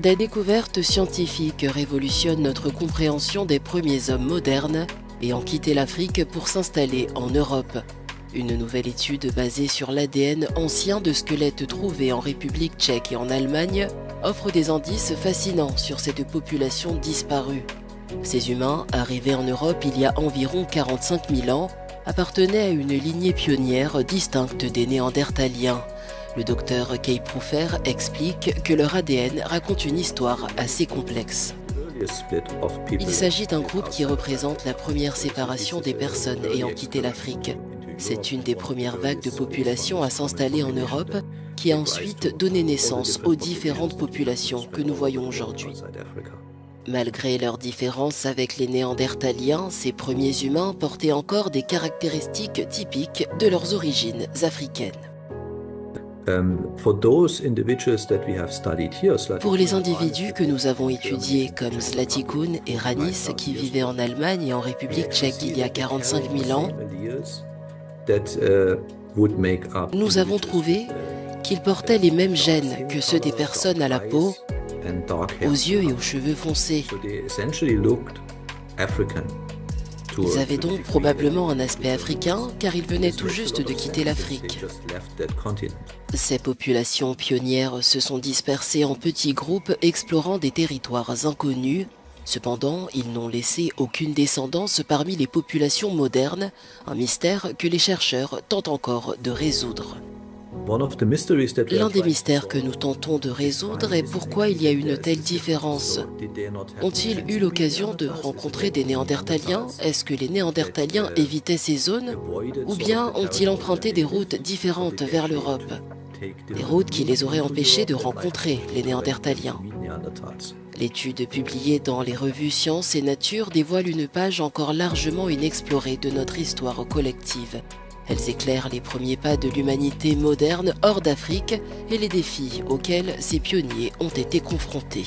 Des découvertes scientifiques révolutionnent notre compréhension des premiers hommes modernes ayant quitté l'Afrique pour s'installer en Europe. Une nouvelle étude basée sur l'ADN ancien de squelettes trouvés en République tchèque et en Allemagne offre des indices fascinants sur cette population disparue. Ces humains, arrivés en Europe il y a environ 45 000 ans, appartenaient à une lignée pionnière distincte des Néandertaliens. Le docteur Kay Proufer explique que leur ADN raconte une histoire assez complexe. Il s'agit d'un groupe qui représente la première séparation des personnes ayant quitté l'Afrique. C'est une des premières vagues de population à s'installer en Europe qui a ensuite donné naissance aux différentes populations que nous voyons aujourd'hui. Malgré leurs différences avec les Néandertaliens, ces premiers humains portaient encore des caractéristiques typiques de leurs origines africaines. Pour les individus que nous avons étudiés comme Zlatikoun et Ranis qui vivaient en Allemagne et en République tchèque il y a 45 000 ans, nous avons trouvé qu'ils portaient les mêmes gènes que ceux des personnes à la peau, aux yeux et aux cheveux foncés. Ils avaient donc probablement un aspect africain car ils venaient tout juste de quitter l'Afrique. Ces populations pionnières se sont dispersées en petits groupes explorant des territoires inconnus. Cependant, ils n'ont laissé aucune descendance parmi les populations modernes, un mystère que les chercheurs tentent encore de résoudre. L'un des mystères que nous tentons de résoudre est pourquoi il y a une telle différence. Ont-ils eu l'occasion de rencontrer des Néandertaliens? Est-ce que les Néandertaliens évitaient ces zones? Ou bien ont-ils emprunté des routes différentes vers l'Europe? Des routes qui les auraient empêchés de rencontrer les Néandertaliens. L'étude publiée dans les revues Sciences et Nature dévoile une page encore largement inexplorée de notre histoire collective. Elles éclairent les premiers pas de l'humanité moderne hors d'Afrique et les défis auxquels ces pionniers ont été confrontés.